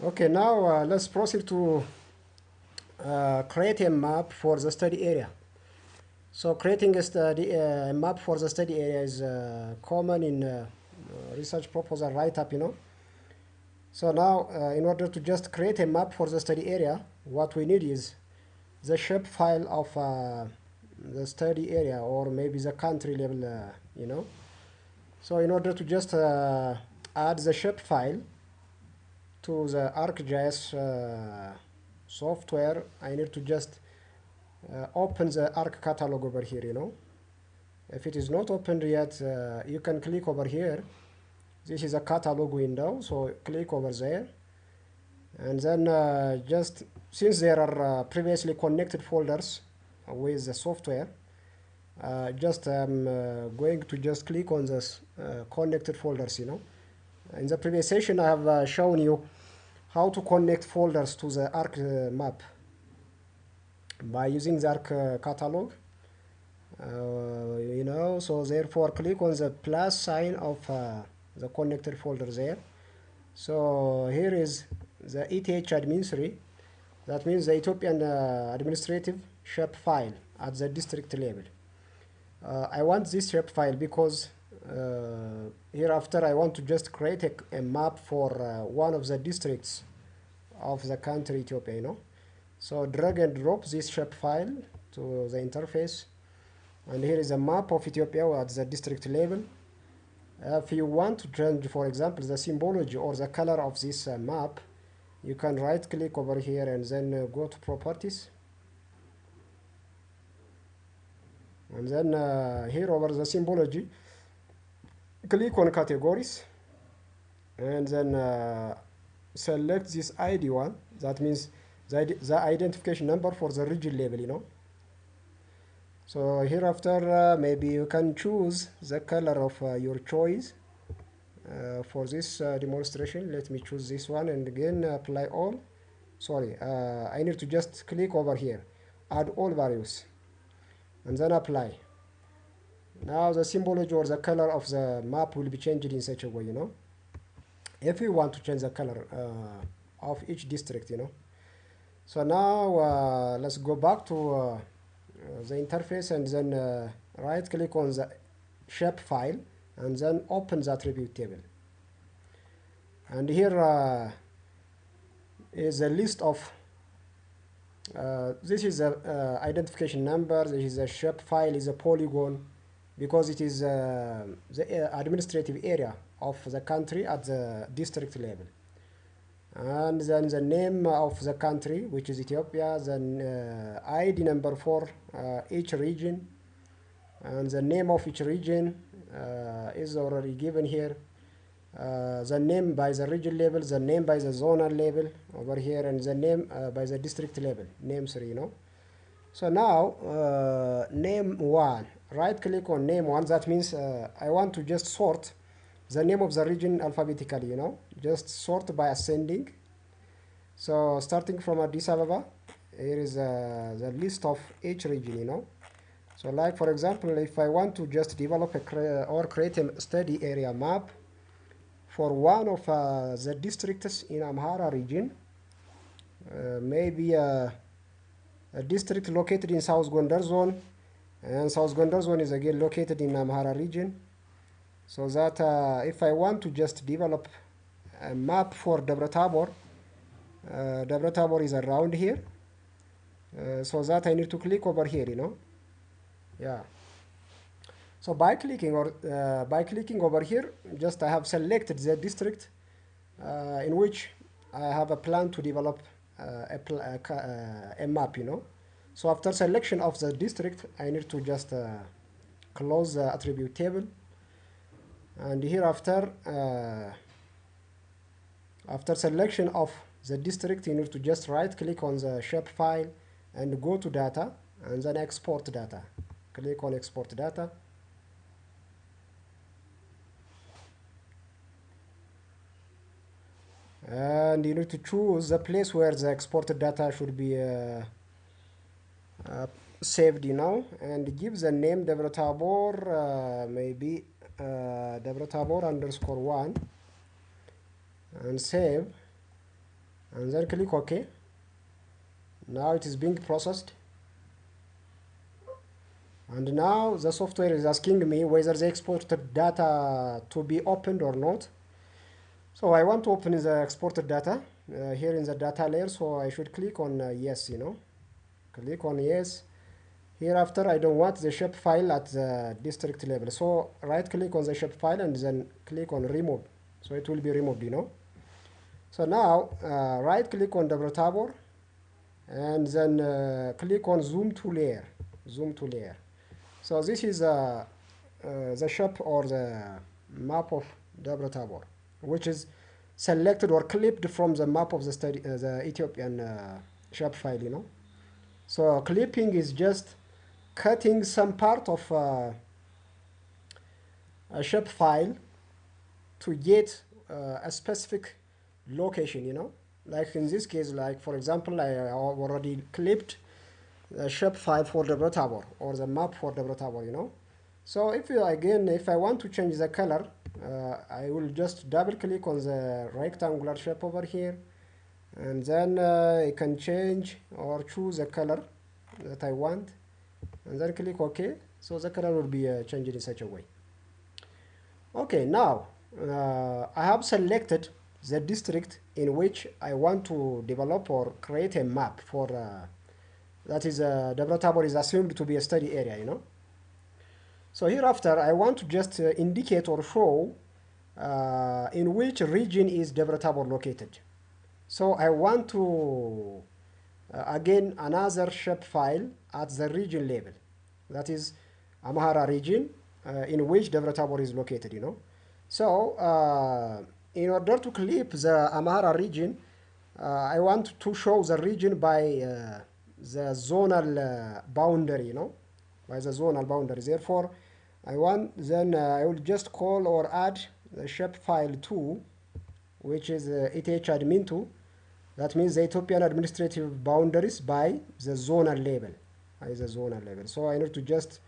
Okay, now let's proceed to create a map for the study area. So creating a map for the study area is common in research proposal write-up. So now, in order to just create a map for the study area, what we need is the shape file of the study area, or maybe the country level. So in order to just add the shape file to the ArcGIS software, I need to just open the Arc catalog over here. If it is not opened yet, you can click over here. This is a catalog window, so click over there, and then just since there are previously connected folders with the software, just going to just click on this connected folders. In the previous session, I have shown you how to connect folders to the Arc map by using the Arc catalog. So therefore click on the plus sign of the connected folder there. So here is the ETH admin 3. That means the Ethiopian administrative shape file at the district level. I want this shape file because hereafter I want to just create a map for one of the districts of the country Ethiopia. So drag and drop this shape file to the interface, and here is a map of Ethiopia at the district level. If you want to change, for example, the symbology or the color of this map, you can right click over here and then go to properties, and then here over the symbology, click on categories, and then select this ID one. That means the identification number for the region level. So hereafter maybe you can choose the color of your choice. For this demonstration, let me choose this one, and again apply all. Sorry, I need to just click over here, add all values, and then apply. Now the symbology or the color of the map will be changed in such a way. If you want to change the color of each district. So now let's go back to the interface, and then right click on the shape file, and then open the attribute table. And here is a list of this is the identification number. This is a shape file, is a polygon, because it is the administrative area of the country at the district level. And then the name of the country, which is Ethiopia, then ID number for each region, and the name of each region is already given here. The name by the region level, the name by the zonal level over here, and the name by the district level, name 3. So now name 1, right click on name 1. That means I want to just sort the name of the region alphabetically, just sort by ascending. So starting from Addis Ababa, here is the list of each region. So like for example, if I want to just develop or create a study area map for one of the districts in Amhara region, maybe a district located in South Gondar zone, and South Gondar zone is again located in Amhara region. So that if I want to just develop a map for Dabra Tabor is around here, so that I need to click over here, yeah. So by clicking over here, just I have selected the district in which I have a plan to develop a map, So after selection of the district, I need to just close the attribute table, and here after selection of the district, you need to just right click on the shape file and go to data, and then export data. Click on export data. And you need to choose the place where the exported data should be saved, and give the name Dabra Tabor, maybe Dabra Tabor _1, and save. and then click OK. Now it is being processed, and now the software is asking me whether the exported data to be opened or not. So I want to open the exported data here in the data layer, so I should click on yes, click on yes. Hereafter, I don't want the shape file at the district level, so right click on the shape file and then click on remove, so it will be removed. So now right click on double tabor and then click on zoom to layer, so this is the shape or the map of double tabor, which is selected or clipped from the map of the Ethiopian shape file. So clipping is just cutting some part of a shape file to get a specific location. Like in this case, like for example, I already clipped the shape file for the tabor or the map for the tabor. So if I want to change the color, I will just double click on the rectangular shape over here, and then I can change or choose a color that I want, and then click OK. So the color will be changed in such a way. Okay, now I have selected the district in which I want to develop or create a map for that is Debre Tabor is assumed to be a study area. So hereafter I want to just indicate or show in which region is Debre Tabor located. So I want to again another shape file at the region level, that is Amhara region, in which Debre Tabor is located. So in order to clip the Amhara region, I want to show the region by the zonal boundary, by the zonal boundary. Therefore, I will just call or add the shape file 2, which is ethadmin2. That means the Ethiopian administrative boundaries by the zonal level. So I need to just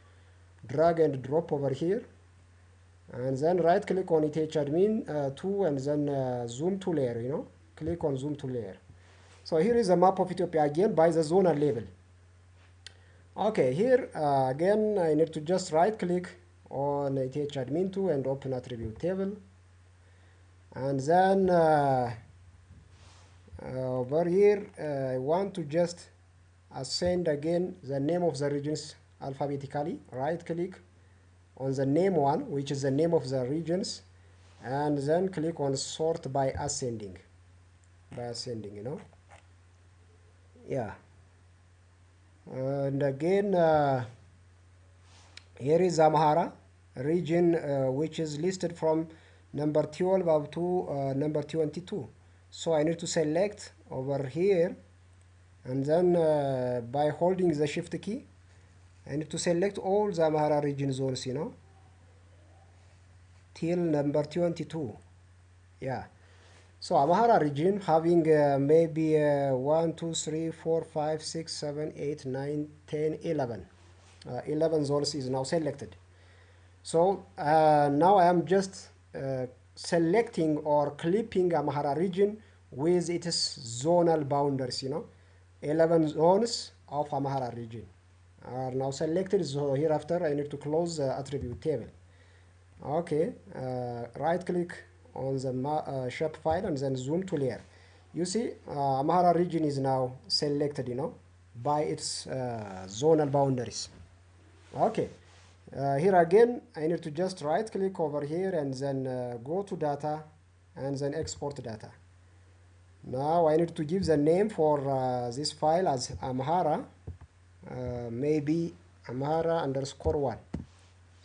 drag and drop over here, and then right click on ethadmin2 and then zoom to layer. Click on zoom to layer. So here is a map of Ethiopia again by the zonal level. Okay, here again I need to just right click on ethadmin2 and open attribute table, and then over here I want to just ascend again the name of the regions alphabetically. Right click on the name one, which is the name of the regions, and then click on sort by ascending. Yeah, and again here is Amhara region, which is listed from number 12 up to number 22. So I need to select over here, and then by holding the shift key I need to select all the Amhara region zones, till number 22. Yeah, so Amhara region having maybe 1 2 3 4 5 6 7 8 9 10 11 11 zones is now selected. So now I am just selecting or clipping Amhara region with its zonal boundaries. 11 zones of Amhara region are now selected. So hereafter I need to close the attribute table. Okay, right click on the shape file and then zoom to layer. You see Amhara region is now selected, by its zonal boundaries. Okay, here again I need to just right click over here and then go to data and then export data. Now I need to give the name for this file as Amhara, maybe Amhara _1.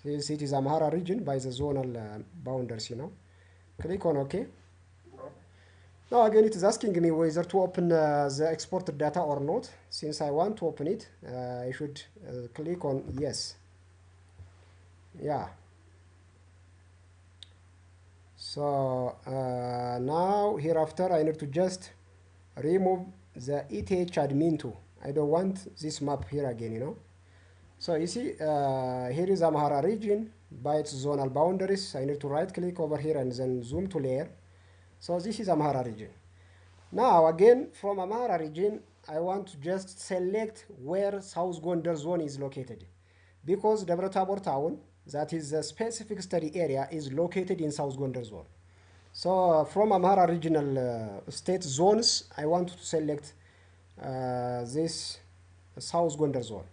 Since it is Amhara region by the zonal boundaries, click on OK. Now again it is asking me whether to open the exported data or not. Since I want to open it, I should click on yes. Yeah. So now hereafter I need to just remove the ethadmin2. I don't want this map here again, So you see here is Amhara region by its zonal boundaries. I need to right click over here and then zoom to layer. So this is Amhara region. Now again from Amhara region, I want to just select where South Gondar zone is located, because Debre Tabor town, that is the specific study area, is located in South Gondar zone. So from Amhara regional state zones, I want to select this South Gondar zone.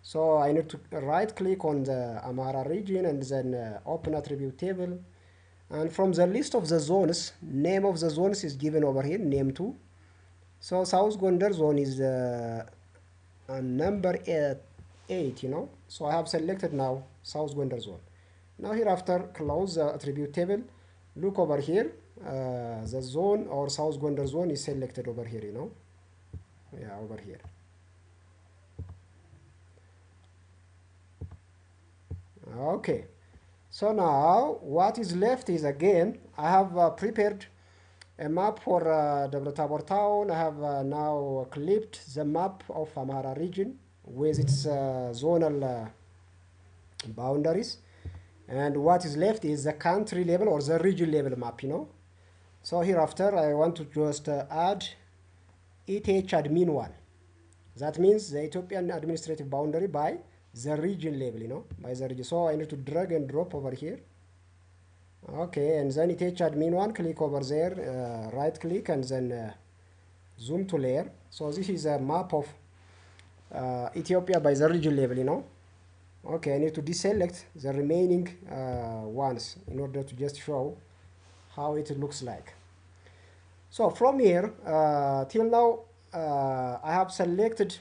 So I need to right click on the Amhara region and then open attribute table. And from the list of the zones, name of the zones is given over here, name 2. So South Gondar zone is number 8, So I have selected now South Gondar zone. Now hereafter, close the attribute table. Look over here. The zone or South Gondar zone is selected over here, Yeah, over here. Okay. So now what is left is, again, I have prepared a map for Debre Tabor town. I have now clipped the map of Amhara region with its zonal boundaries, and what is left is the country level or the region level map, So hereafter I want to just add ETH admin 1. That means the Ethiopian administrative boundary by the region level, by the region. So I need to drag and drop over here. Okay, and then ETH admin 1, click over there, right click, and then zoom to layer. So this is a map of Ethiopia by the region level, Okay, I need to deselect the remaining ones in order to just show how it looks like. So from here till now, I have selected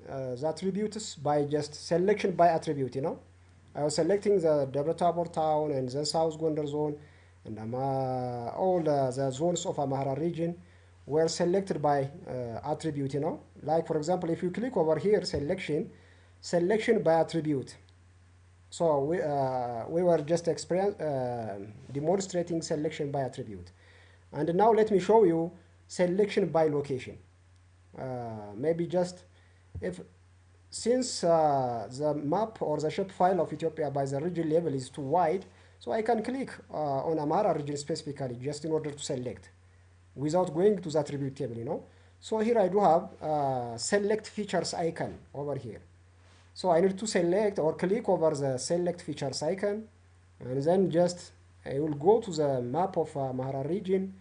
the attributes by just selection by attribute, I was selecting the Debre Tabor town and the South Gondar zone, and all the zones of Amhara region were selected by attribute, Like for example, if you click over here, selection by attribute. So we were just demonstrating selection by attribute. And now let me show you selection by location. Maybe just since the map or the shape file of Ethiopia by the region level is too wide, so I can click on Amhara region specifically just in order to select without going to the attribute table, So here I do have select features icon over here. So I need to select or click over the select features icon, and then just I will go to the map of Amhara region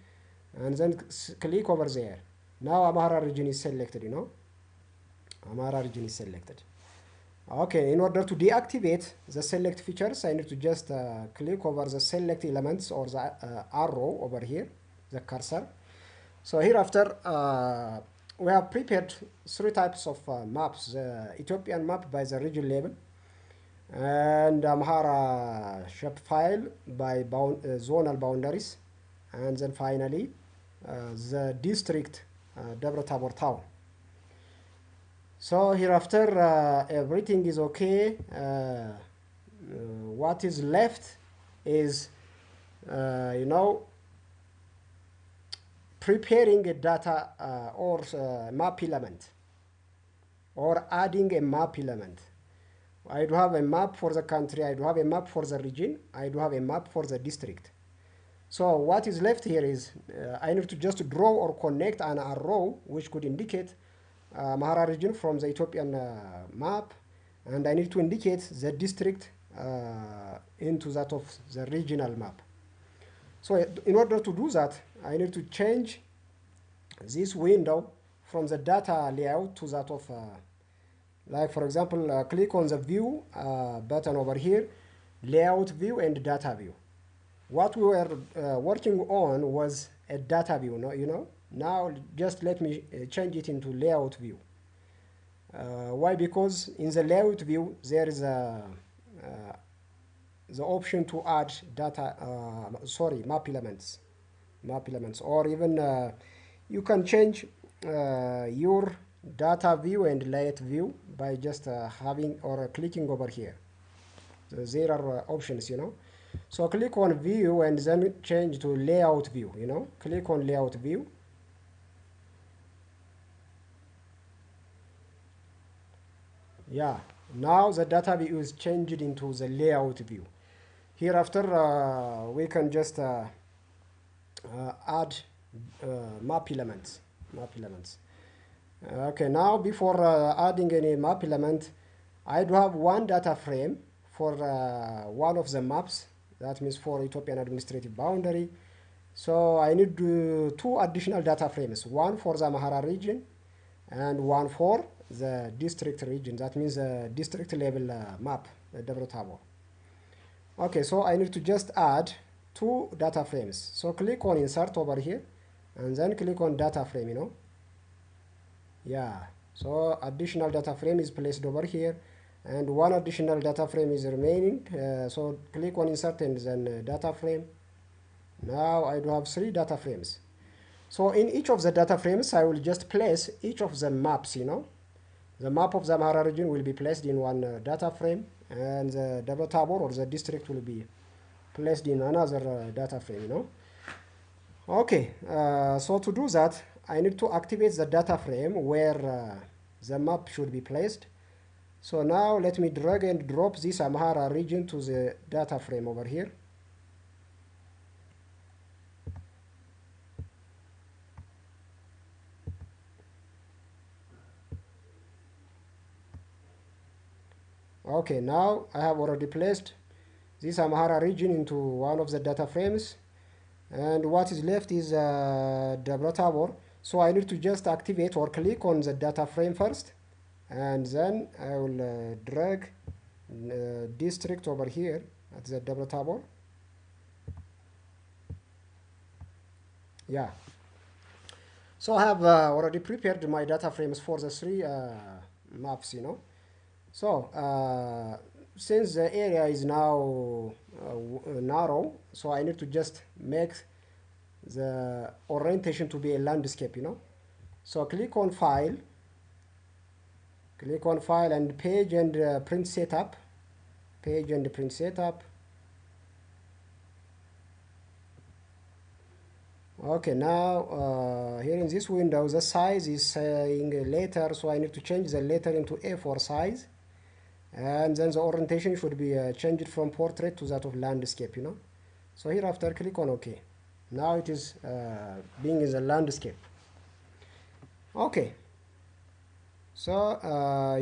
and then click over there. Now Amhara region is selected, Amhara region is selected. Okay, in order to deactivate the select features, I need to just click over the select elements or the arrow over here, the cursor. So hereafter, we have prepared 3 types of maps: the Ethiopian map by the region level, and Amhara shapefile by zonal boundaries, and then finally the district Debre Tabor town. So hereafter everything is okay. What is left is preparing a data or map element, or adding a map element. I do have a map for the country, I do have a map for the region, I do have a map for the district. So what is left here is I need to just draw or connect an arrow which could indicate Amhara region from the Ethiopian map, and I need to indicate the district into that of the regional map. So in order to do that, I need to change this window from the data layout to that of, like for example, click on the view button over here, layout view and data view. What we were working on was a data view, Now just let me change it into layout view. Why? Because in the layout view there is the option to add data, map elements, or even you can change your data view and layout view by just having or clicking over here. So there are options, So click on view and then change to layout view, Click on layout view. Yeah, now the data view is changed into the layout view. Hereafter, we can just add map elements. map elements. Okay, now before adding any map element, I do have one data frame for one of the maps. That means for Ethiopian administrative boundary. So I need two additional data frames, one for the Amhara region and one for the district region. That means the district level map, the Debre Tabor. Okay, so I need to just add two data frames. So click on insert over here and then click on data frame, Yeah, so additional data frame is placed over here and one additional data frame is remaining. So click on insert and then data frame. Now I do have three data frames. So in each of the data frames, I will just place each of the maps, The map of the Amhara region will be placed in one data frame and the Debre Tabor or the district will be placed in another data frame, Okay, so to do that, I need to activate the data frame where the map should be placed. So now let me drag and drop this Amhara region to the data frame over here. Okay, now I have already placed this Amhara region into one of the data frames, and what is left is Debre Tabor. So I need to just activate or click on the data frame first, and then I will drag district over here at the Debre Tabor. Yeah. So I have already prepared my data frames for the three maps, So since the area is now narrow, so I need to just make the orientation to be a landscape, So click on file and page and print setup, page and print setup. Okay, now here in this window the size is saying a letter, so I need to change the letter into A4 size, and then the orientation should be changed from portrait to that of landscape, So hereafter click on OK. Now it is being in the landscape. Okay, so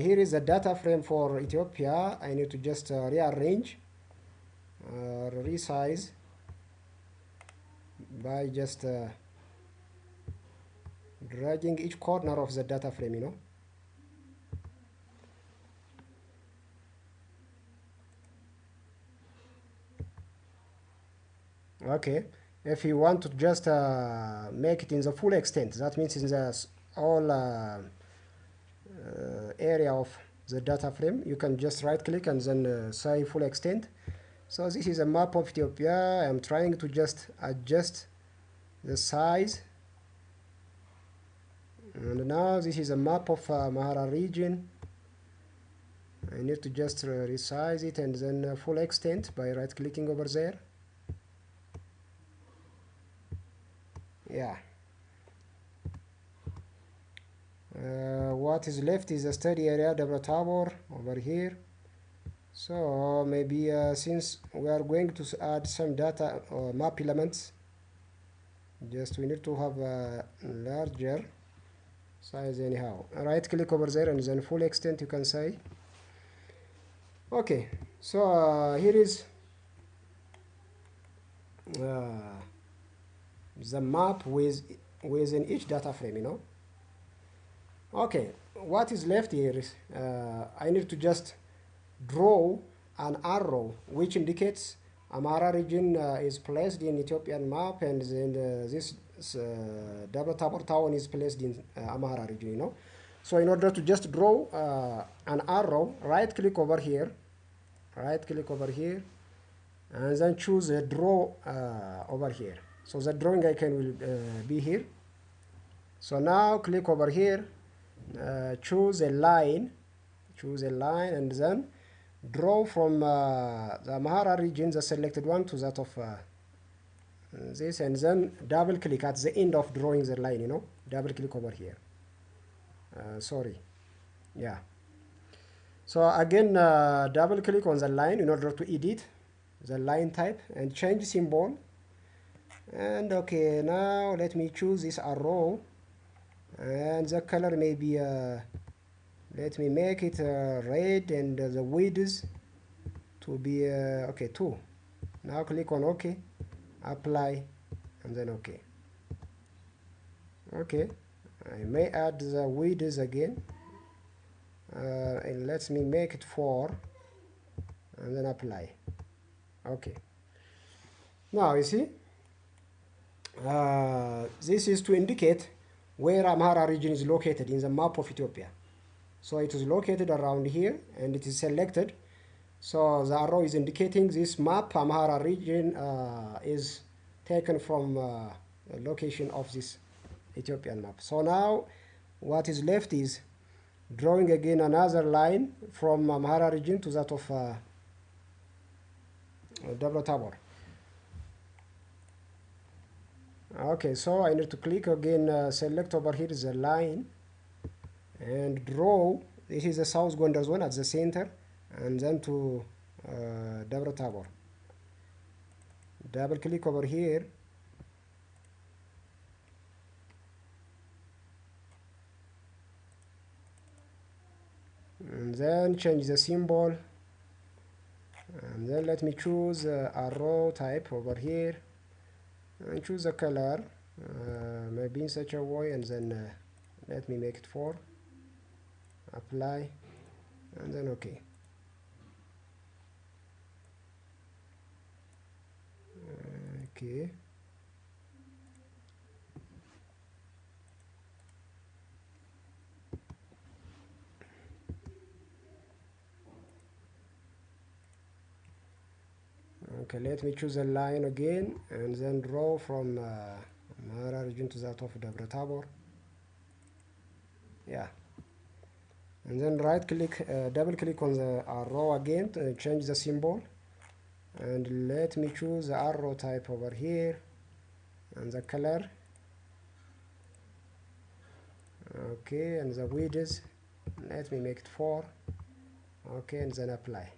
here is the data frame for Ethiopia. I need to just rearrange, resize by just dragging each corner of the data frame, Okay, if you want to just make it in the full extent, that means in the all area of the data frame, you can just right click and then say full extent. So this is a map of Ethiopia. I'm trying to just adjust the size, and now this is a map of Amhara region. I need to just resize it and then full extent by right clicking over there. Yeah. What is left is the study area Debre Tabor over here. So maybe since we are going to add some data or map elements, just we need to have a larger size anyhow. Right click over there and then full extent, you can say. Okay, so here is the map within each data frame, Okay, what is left here is I need to just draw an arrow which indicates Amhara region is placed in Ethiopian map, and then this Debre Tabor town is placed in Amhara region, So in order to just draw an arrow, right click over here, and then choose a draw over here. So the drawing icon will be here. So now click over here, choose a line, and then draw from the Amhara region, the selected one, to that of this, and then double click at the end of drawing the line, double click over here. Sorry, yeah. So again, double click on the line in order to edit the line type and change symbol. And okay, now let me choose this arrow and the color may be let me make it red, and the width to be okay 2. Now click on OK, apply, and then OK. Okay, I may add the width again, and let me make it 4, and then apply. Okay, now you see this is to indicate where Amhara region is located in the map of Ethiopia. So it is located around here, and it is selected. So the arrow is indicating this map Amhara region is taken from the location of this Ethiopian map. So now what is left is drawing again another line from Amhara region to that of Double Tabor. Okay, so I need to click again, select over here is a line, and draw. This is the South Gondar zone at the center, and then to Double Tabor. Double click over here, and then change the symbol, and then let me choose arrow type over here, and choose a color, maybe in such a way, and then let me make it 4, apply, and then OK. Okay, okay, let me choose a line again, and then draw from Amhara region to that of Double Tabor. Yeah, and then right click, double click on the arrow again to change the symbol, and let me choose the arrow type over here, and the color. Okay, and the width, let me make it 4. Okay, and then apply.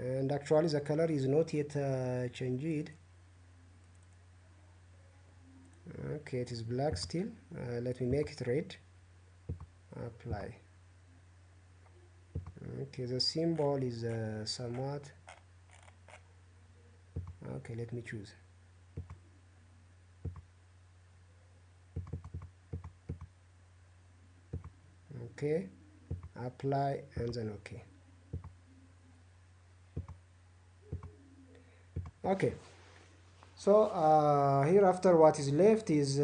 And actually the color is not yet changed. Okay, it is black still. Let me make it red, apply. Okay, the symbol is somewhat okay. Let me choose. Okay, apply, and then OK. Okay, so hereafter what is left is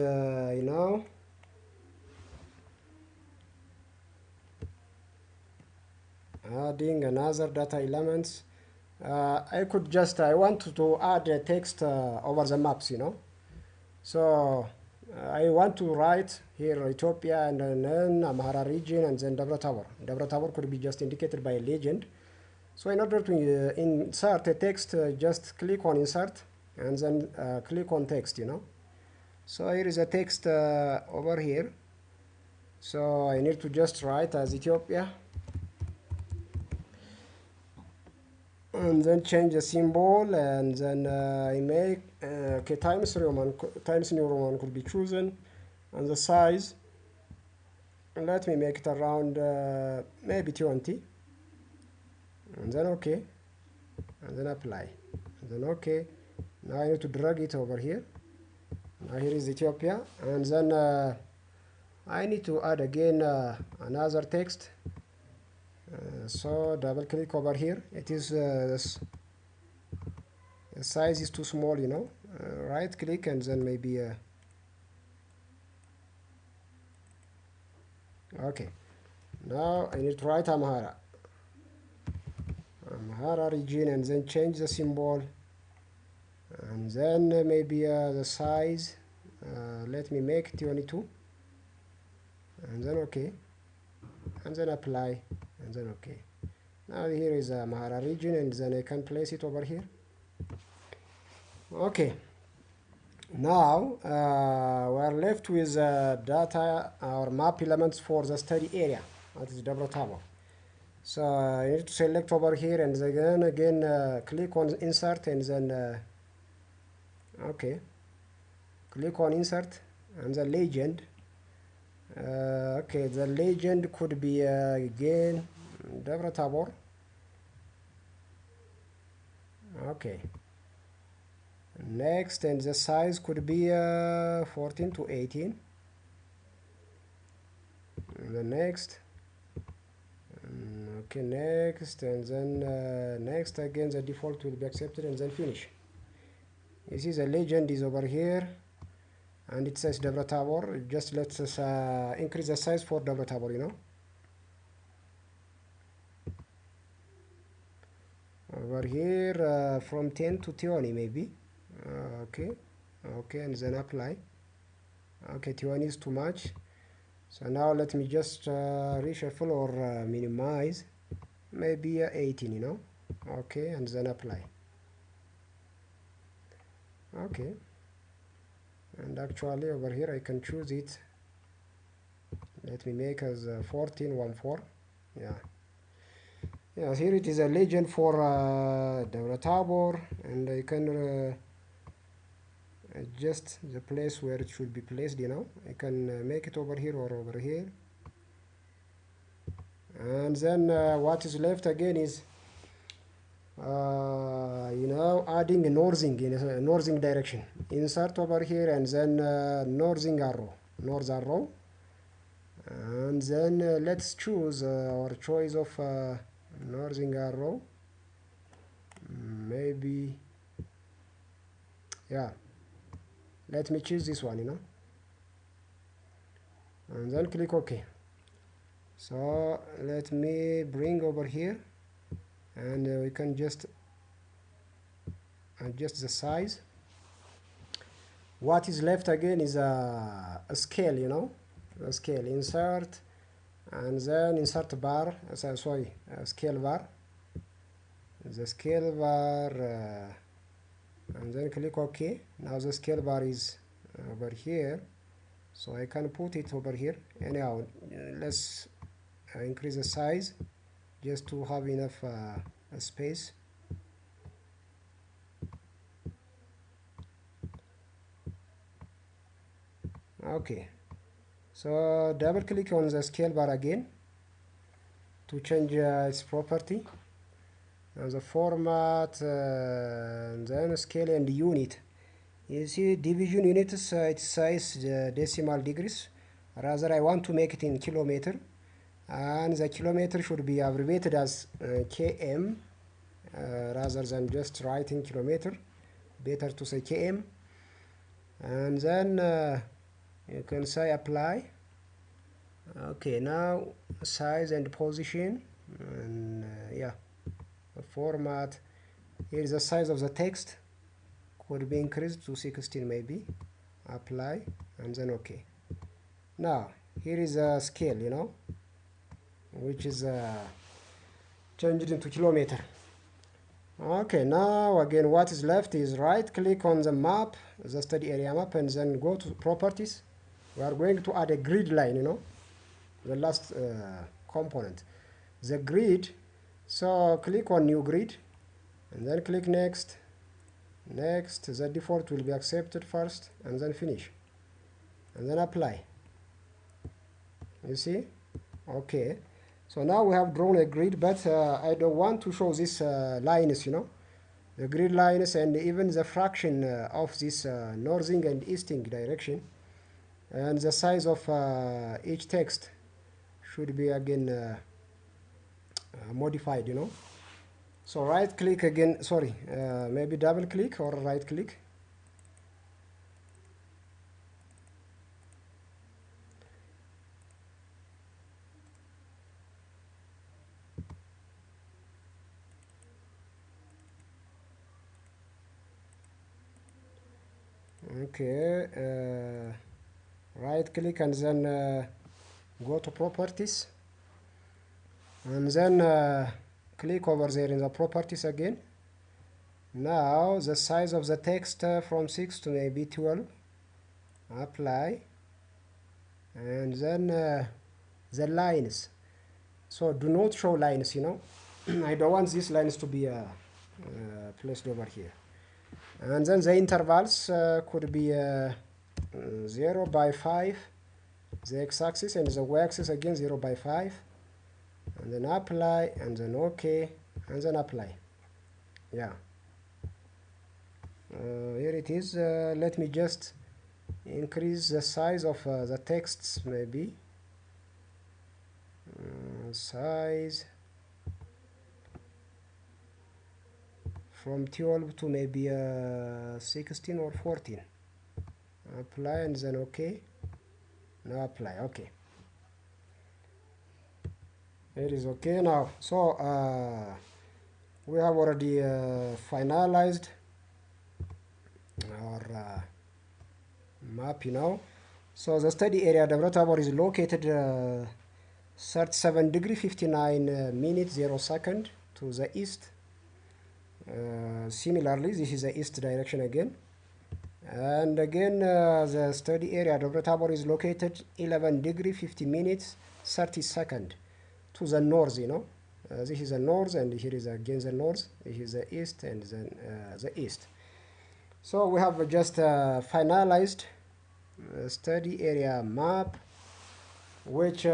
adding another data elements. I want to add a text over the maps, so I want to write here Ethiopia, and then Amhara region, and then Double Tabor. Double Tabor could be just indicated by a legend. So in order to insert a text, just click on insert, and then click on text, So here is a text over here. So I need to just write as Ethiopia, and then change the symbol, and then I make okay, Times New Roman could be chosen, and the size, and let me make it around maybe 20, and then OK, and then apply, and then OK. Now I need to drag it over here. Now here is Ethiopia, and then I need to add again another text. So double click over here. It is the size is too small, right click, and then maybe okay. Now I need to write Amhara region, and then change the symbol, and then maybe the size, let me make it 22, and then OK, and then apply, and then OK. Now here is Amhara region, and then I can place it over here. Okay, now we are left with data or map elements for the study area, that is Double Tabor. So I need to select over here, and then again click on insert, and then okay, click on insert, and the legend. Okay, the legend could be again Deborah Tabor. Okay, next, and the size could be 14 to 18. And the next, okay, next, and then next again the default will be accepted, and then finish. You see the legend is over here, and it says Deborah Tabor. Just let's increase the size for Deborah Tabor, you know. Over here from 10 to 20 maybe. Okay, okay, and then apply. Okay, 20 is too much. So now let me just reshuffle or minimize, maybe 18, you know. Okay, and then apply. Okay, and actually over here I can choose it. Let me make as 1414. Yeah. Yeah, here it is a legend for Deborah Tabor, and I can adjust the place where it should be placed, you know. I can make it over here or over here. And then what is left again is you know, adding a northing in a northing direction. Insert over here, and then northing arrow, north arrow, and then let's choose our choice of northing arrow. Maybe, yeah, let me choose this one, you know, and then click OK. So let me bring over here, and we can just adjust the size. What is left again is a scale, you know, a scale. Insert, and then insert bar, sorry, scale bar, the scale bar, and then click OK. Now the scale bar is over here, so I can put it over here. Anyhow, let's increase the size just to have enough space. Okay, so double click on the scale bar again to change its property, and the format, and then scale and unit. You see division units, it says decimal degrees. Rather I want to make it in kilometer, and the kilometer should be abbreviated as km rather than just writing kilometer. Better to say km. And then you can say apply. Okay, now size and position, and yeah, the format. Here is the size of the text, could be increased to 16 maybe. Apply, and then OK. Now here is a scale, you know, which is changed into kilometer. Okay, now again what is left is right click on the map, the study area map, and then go to properties. We are going to add a grid line, you know, the last component, the grid. So click on new grid, and then click next. Next, the default will be accepted first, and then finish, and then apply. You see? Okay, so now we have drawn a grid, but I don't want to show these lines, you know, the grid lines, and even the fraction of this northing and easting direction, and the size of each text should be again modified, you know. So right click again, sorry, maybe double click or right click. Okay, right click, and then go to properties, and then click over there in the properties again. Now the size of the text from 6 to maybe 12. Apply, and then the lines. So do not show lines, you know. I don't want these lines to be placed over here. And then the intervals could be 0 by 5, the x-axis, and the y-axis again 0 by 5, and then apply, and then OK, and then apply. Yeah, here it is. Let me just increase the size of the texts, maybe size from 12 to maybe 16 or 14. Apply, and then OK. Now apply. OK, it is OK now. So we have already finalized our map, So the study area Debre Tabor is located 37 degree 59 minutes 0 second to the east. Similarly, this is the east direction again. And again, the study area Debre Tabor is located 11 degree 50 minutes 30 second to the north, this is the north, and here is again the north. This is the east, and then the east. So we have just finalized study area map, which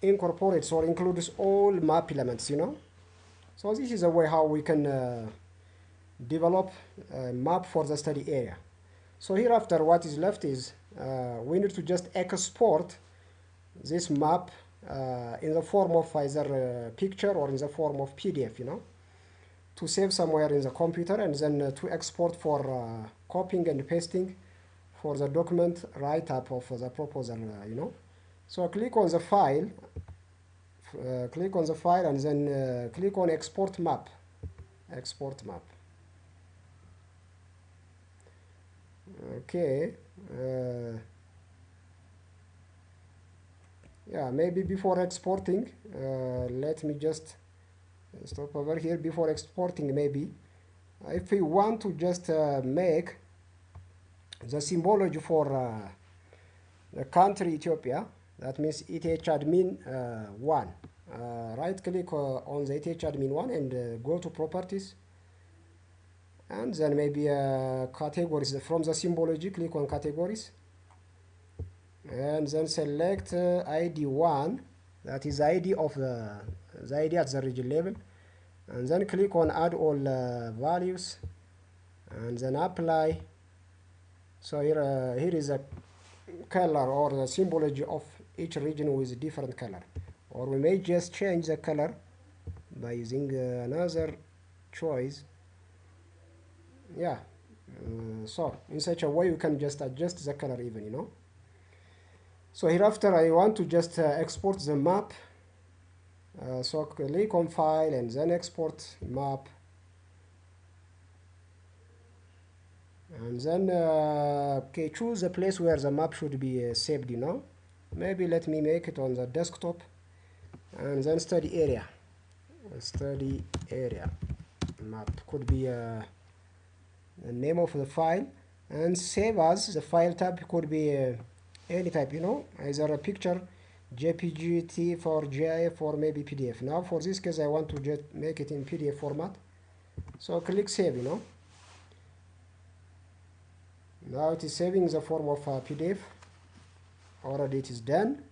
incorporates or includes all map elements, So this is a way how we can develop a map for the study area. So hereafter, what is left is we need to just export this map in the form of either a picture or in the form of PDF, to save somewhere in the computer, and then to export for copying and pasting for the document write-up of the proposal, So click on the file, and then click on export map. Export map. Okay. Yeah, maybe before exporting, let me just stop over here. Before exporting, maybe if we want to just make the symbology for the country Ethiopia, that means ETH-admin 1. Right click on the ETH-admin 1 and go to properties, and then maybe categories. From the symbology, click on categories, and then select ID 1, that is the ID of the ID at the region level, and then click on add all values, and then apply. So here is a color or the symbology of each region with different color, or we may just change the color by using another choice. Yeah, so in such a way you can just adjust the color even, So hereafter I want to just export the map. So click on file and then export map, and then okay, choose the place where the map should be saved, Maybe let me make it on the desktop, and then study area map could be the name of the file, and save as. The file type could be any type, either a picture, JPG, TIFF, or GIF, or maybe PDF. Now for this case I want to just make it in PDF format, so click save, Now it is saving the form of PDF. Already it is done.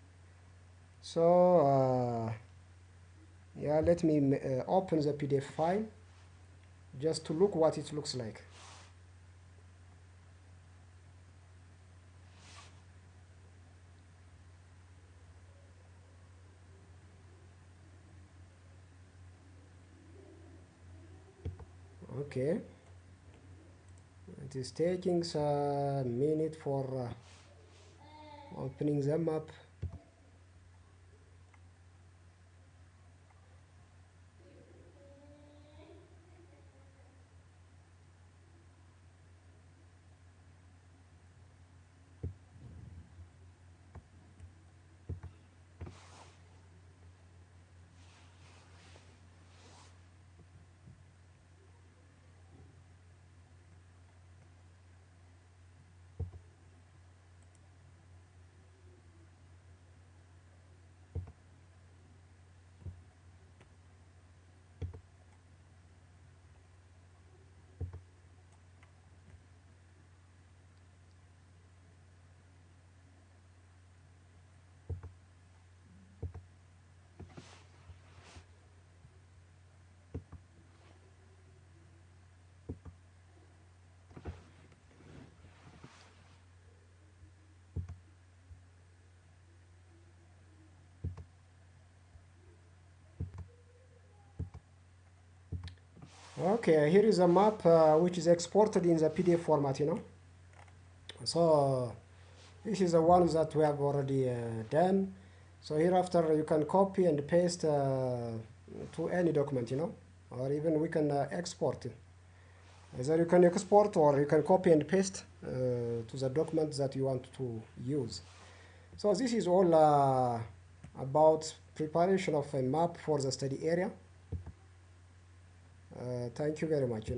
So yeah, let me open the PDF file just to look what it looks like. Okay, it is taking a minute for opening the map. Okay, here is a map which is exported in the PDF format, So this is the one that we have already done. So hereafter you can copy and paste to any document, or even we can export it. Either you can export or you can copy and paste to the document that you want to use. So this is all about preparation of a map for the study area. Thank you very much,